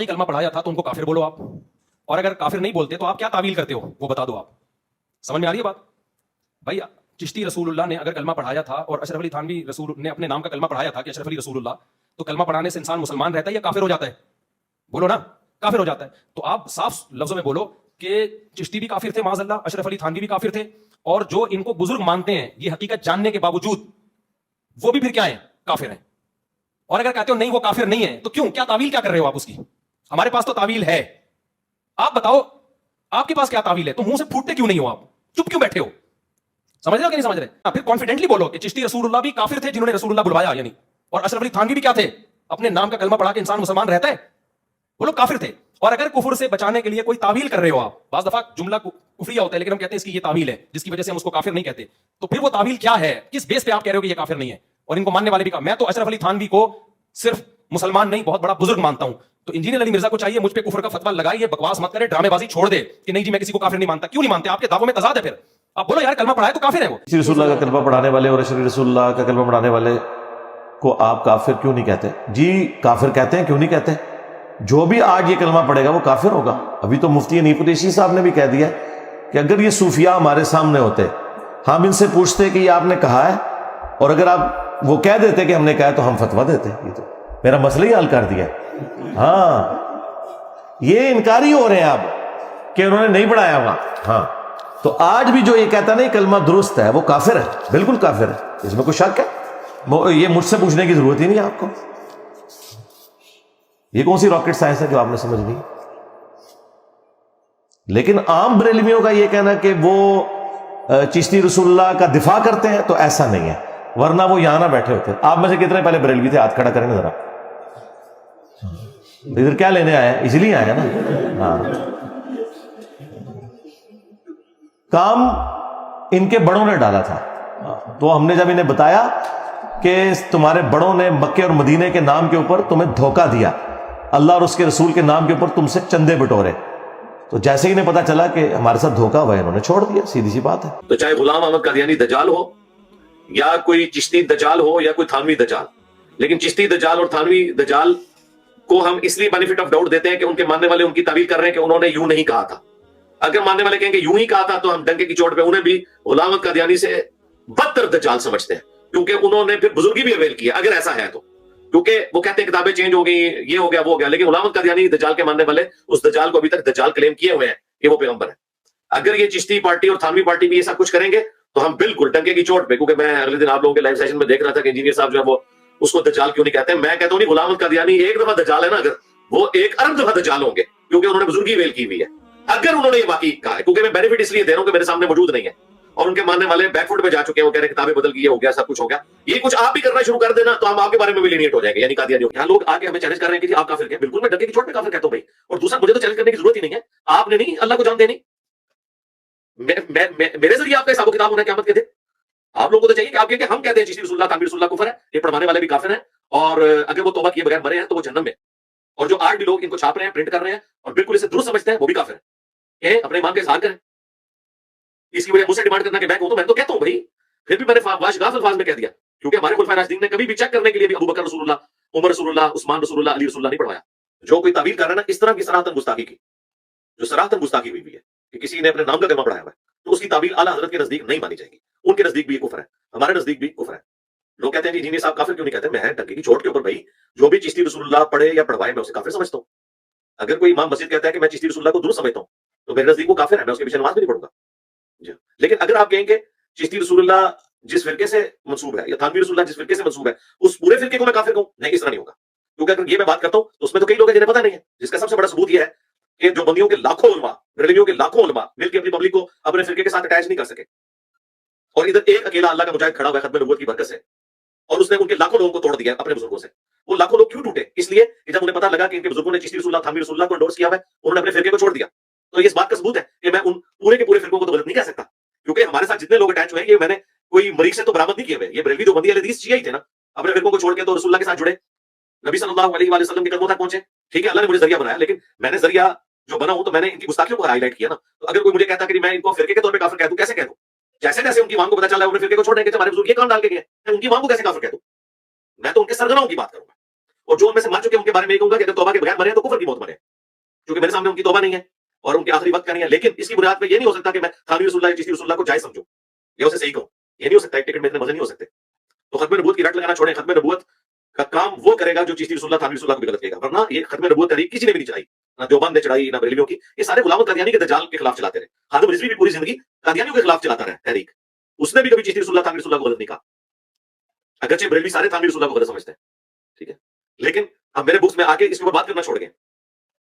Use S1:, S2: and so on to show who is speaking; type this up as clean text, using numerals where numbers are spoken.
S1: कलमा पढ़ाया था तो उनको काफिर बोलो आप, और अगर काफिर नहीं बोलते तो आप क्या तावील करते हो वो बता दो आप। समझ में आ रही है बात भाई? चिश्ती रसूलुल्लाह ने अगर कलमा पढ़ाया था और अशरफ अली थानवी रसूल ने अपने नाम का कलमा पढ़ाया था कि अशरफ अली रसूलुल्लाह, तो कलमा पढ़ाने से इंसान मुसलमान रहता है या काफिर हो जाता है? बोलो ना, काफिर हो जाता है। तो आप साफ लफ्जों में बोलो कि चिश्ती भी काफिर थे माज़अल्लाह, अशरफ अली थानवी भी काफिर थे, और जो इनको बुजुर्ग मानते हैं ये हकीकत जानने के बावजूद वो भी फिर क्या है? काफिर हैं। और अगर कहते हो नहीं वो काफिर नहीं है तो क्यों, क्या तावील क्या कर रहे हो आप उसकी? हमारे पास तो तावील है, आप बताओ आपके पास क्या तावील है? तो मुंह से फूटते क्यों नहीं हो आप, चुप क्यों बैठे हो? समझ रहे हो कि नहीं समझ रहे? फिर कॉन्फिडेंटली बोलो कि चिश्ती रसूलुल्लाह भी काफिर थे जिन्होंने रसूलुल्लाह बुलवाया, यानी, और अशरफ अली थानवी भी क्या थे? अपने नाम का कलमा पढ़ा के इंसान मुसलमान रहता है, वो लोग काफिर थे। और अगर कुफर से बचाने के लिए कोई तावील कर रहे हो आप, बाज़ दफा जुमला कुफरिया होता है लेकिन हम कहते हैं इसकी ये तावील है जिसकी वजह से हम उसको काफिर नहीं कहते, तो फिर वो तावील क्या है? किस बेस पे आप कह रहे हो कि ये काफिर नहीं है? और इनको मानने वाले भी मैं तो अशरफ अली थानवी को सिर्फ मुसलमान नहीं बहुत बड़ा बुजुर्ग मानता हूं। तो इंजीनियर अली मिर्जा को चाहिए मुझ पे कुफर का फतवा लगाइए, बकवास मत करे, ड्रामेबाजी छोड़ दे कि नहीं जी मैं किसी को काफिर नहीं मानता। क्यों नहीं मानते? आपके दावों में तजाद है। फिर आप बोलो यार कलमा पढ़ा है तो काफिर है वो।
S2: रसूलुल्लाह का कलमा पढ़ाने वाले और अशरफ रसूलुल्लाह का कलमा पढ़ाने वाले को आप काफिर क्यों नहीं कहते? जी काफिर कहते हैं, क्यों नहीं कहते? जो भी आज ये कलमा पढ़ेगा वो काफिर होगा। अभी तो मुफ्ती हनीफ कुरैशी साहब ने भी कह दिया कि अगर ये सूफिया हमारे सामने होते, हम इनसे पूछते कि ये आपने कहा है, और अगर आप वो कह देते कि हमने कहा तो हम फतवा देते। ये तो मेरा मसला ही हल कर दिया। हाँ, ये इनकारी हो रहे हैं अब कि उन्होंने नहीं पढ़ाया हुआ। हाँ, तो आज भी जो ये कहता नहीं कलमा दुरुस्त है वो काफिर है, बिल्कुल काफिर है, इसमें कोई शक है? ये मुझसे पूछने की जरूरत ही नहीं है आपको। ये कौन सी रॉकेट साइंस है जो आपने समझ ली? लेकिन आम बरेलवियों का ये कहना कि वो चिश्ती रसूलुल्लाह का दिफा करते हैं, तो ऐसा नहीं है, वरना वो यहां ना बैठे होते। आप में से कितने पहले बरेलवी थे? हाथ खड़ा करें जरा। इधर क्या लेने आए हैं? इसलिए आए हैं ना। हाँ, काम इनके बड़ों ने डाला था, तो हमने जब इन्हें बताया कि तुम्हारे बड़ों ने मक्के और मदीने के नाम के ऊपर तुम्हें धोखा दिया, अल्लाह और उसके रसूल के नाम के ऊपर तुमसे चंदे बटोरे, तो जैसे ही इन्हें पता चला कि हमारे साथ धोखा हुआ, इन्होंने छोड़ दिया। सीधी सी बात है।
S3: तो चाहे गुलाम अहमद कादियानी दज्जाल हो या कोई चिश्ती दज्जाल हो या कोई थानवी दज्जाल, लेकिन चिश्ती दज्जाल और थानवी दज्जाल को हम इसलिए बेनिफिट ऑफ डाउट देते हैं कि उनके मानने वाले उनकी तावील कर रहे हैं कि उन्होंने यूं नहीं कहा था। अगर मानने वाले कहेंगे यूं ही कहा था तो हम डंके की चोट पे उन्हें भी गुलाम अहमद कादियानी से बदतर दज्जाल समझते हैं, क्योंकि उन्होंने फिर बुजुर्गी भी अवेल की। अगर ऐसा है तो, क्योंकि वो कहते हैं किताबें चेंज हो गई, ये हो गया वो हो गया, लेकिन गुलाम अहमद कादियानी दज्जाल के मानने वाले उस दज्जाल को अभी तक दज्जाल क्लेम किए हुए हैं कि वो पैगंबर है। अगर ये चिश्ती पार्टी और थानवी पार्टी भी ये सब कुछ करेंगे तो हम बिल्कुल डंके की चोट पे, क्योंकि मैं अगले दिन आप लोगों के लाइव सेशन में देख रहा था कि इंजीनियर साहब जो है वो उसको दज्जाल क्यों नहीं कहते। मैं कहता हूं नहीं, गुलाम अहमद कादियानी एक दफा दज्जाल है ना, अगर वो 1 अरब दफा दज्जाल होंगे, क्योंकि उन्होंने बुजुर्गी अवेल की हुई है। अगर उन्होंने ये वाकई कहा है, क्योंकि मैं बेनिफिट इसलिए दे रहा हूं कि मेरे सामने मौजूद नहीं है और उनके मानने वाले बैकफुट पे जा चुके हैं, वो कह रहे हैं किताबें बदल गई, हो गया, सब कुछ हो गया। ये कुछ आप भी करना शुरू कर देना तो हम आपके बारे में भी लीनियट हो जाएंगे, यानी कादियानी हो। यहाँ लोग आके हमें चैलेंज कर रहे हैं कि जी आप काफिर हैं। बिल्कुल, मैं डंके की चोट पे काफिर कहता हूं भाई। और दूसरा, मुझे तो चैलेंज करने की जरूरत ही नहीं है, आपने नहीं अल्लाह को जान देनी। मेरे जरिए आपका हिसाब किताब होना है क़यामत के दिन। आप लोगों को तो चाहिए कि आप कहें कि हम कहते हैं चिश्ती रसूलुल्लाह थानवी रसूलुल्लाह कुफर है, ये पढ़वाने वाले भी काफिर हैं, और अगर वो तौबा किए बगैर मरे हैं तो वो जन्नत में, और जो आज भी लोग इनको छाप रहे हैं, प्रिंट कर रहे हैं और बिल्कुल इसे दुरुस्त समझते हैं, वो भी काफिर है। ये अपने ईमान का इज़हार करें। इसकी वजह मुझसे डिमांड करना कि मैं कहूं, तो मैं तो कहता हूं भाई, फिर भी मैंने वाशगाफ अल्फाज में कह दिया, क्योंकि हमारे खुलफाए राशिदीन ने कभी भी चेक करने के लिए भी अबू बकर रसूलुल्लाह, उमर रसूलुल्लाह, उस्मान रसूलुल्लाह, अली रसूलुल्लाह नहीं पढ़वाया। जो कोई तावील कर रहा है ना इस तरह की सराहतन गुस्ताखी की, जो सराहतन गुस्ताखी हुई है कि किसी ने अपने नाम का कलमा पढ़ाया हुआ है, तो उसकी तावील आला हजरत के नजदीक नहीं मानी जाएगी। उनके नजदीक भी ये कुफर है, हमारे नजदीक भी कुफर है। लोग कहते हैं जी इंजीनियर साहब काफिर क्यों नहीं कहते? मैं डंके की चोट के ऊपर भाई जो भी चिश्ती रसूलुल्लाह पढ़े या पढ़वाए मैं उसे काफिर समझता हूं। अगर कोई इमाम मस्जिद कहता है कि मैं चिश्ती रसूलुल्लाह को दुरुस्त समझता हूं, तो मेरे नजदीक वो काफिर है, मैं उसके पीछे नमाज भी नहीं पढ़ूंगा। लेकिन अगर आप कहेंगे चिश्ती रसूलुल्लाह जिस फिरके से मंसूब है या थानवी रसूलुल्लाह जिस फिरके से मंसूब है, उस पूरे फिरके को मैं काफिर कहूं, नहीं, इस तरह नहीं होगा। क्योंकि अगर ये मैं बात करता हूं तो उसमें तो कई लोग हैं जिन्हें पता नहीं है, जिसका सबसे बड़ा सबूत यह है कि जो बंदियों के लाखों उलमा, बरेलवियों के लाखों उलमा मिलकर अपनी पब्लिक को अपने फिरके के साथ अटैच नहीं कर सके, और इधर एक अकेला अल्लाह का मुजाहिद खड़ा हुआ है खत्म नबूवत की बरकत से, और उसने उनके लाखों लोगों को तोड़ दिया अपने बुजुर्गों से। वो लाखों लोग क्यों टूटे? इसलिए कि जब उन्हें पता लगा कि इनके बुजुर्गों ने चिश्ती रसूलुल्लाह थानवी रसूलुल्लाह को एंडोर्स किया है, उन्होंने अपने फिरके को छोड़ दिया। तो इस बात का सबूत है कि मैं उन पूरे के पूरे फिरकों को तो गलत नहीं कह सकता, क्योंकि हमारे साथ जितने लोग अटैच हुए हैं, ये मैंने कोई मरीज से तो बरामद नहीं किए हुए। ये बरेलवी देवबंदी अहले हदीस शिया ही थे ना, अपने फिरकों को छोड़ के तो रसूलुल्लाह के साथ जुड़े, नबी सल्लल्लाहु अलैहि वसल्लम के कदमों तक पहुंचे। ठीक है, अल्लाह ने मुझे जरिया बनाया, लेकिन मैंने जरिया जो बना हूं तो मैंने इनकी गुस्ताखियों को हाईलाइट किया ना। तो अगर कोई मुझे कहता कि मैं इनको फिरके के तौर पे काफिर कह दूं, कैसे कह दूं? जैसे जैसे उनकी मांग को पता चला है उन्हें फिरके को छोड़ने के हमारे बुजुर्ग ये काम डाल के गए, मैं उनकी मांग को कैसे काफिर कह दूं? मैं तो उनके सरगनाओं की बात करूंगा, اور جو ان میں سے مر چکے ہیں ان کے بارے میں یہ کہوں گا کہ اگر توبہ کے بغیر مرے ہیں تو کفر کی موت مرے، کیونکہ میرے سامنے ان کی توبہ نہیں ہے اور ان کے آخری وقت کا نہیں ہے. لیکن اس کی بنیاد پہ یہ نہیں ہو سکتا کہ میں تھانوی رسول اللہ یا چشتی رسول اللہ کو جائز سمجھوں یا اسے صحیح کہوں. یہ نہیں ہو سکتا، ایک ٹکٹ میں اتنے مزے نہیں ہو سکتے. تو ختم نبوت کی رٹ لگانا چھوڑیں. ختم نبوت کا کام وہ کرے گا جو چشتی رسول اللہ تھانوی رسول اللہ کو بھی غلط کہے گا. ورنہ یہ ختم نبوت تحریک کسی نے بھی نہیں چلائی، نہ دیوبند نے چڑھائی، نہ بریلویوں کی. یہ سارے غلام قادیانی کے دجال کے خلاف چلاتے رہے. خادم رضوی بھی پوری زندگی قادیانیوں کے خلاف چلاتا رہا تحریک. اس نے بھی کبھی چشتی رسول اللہ تھانوی رسول اللہ کو غلط نہیں کہا، اگرچہ بریلوی سارے تھانوی رسول اللہ کو غلط سمجھتے ہیں. ٹھیک ہے، لیکن اب میرے بکس میں آ کے اس کے اوپر بات کرنا چھوڑ گئے.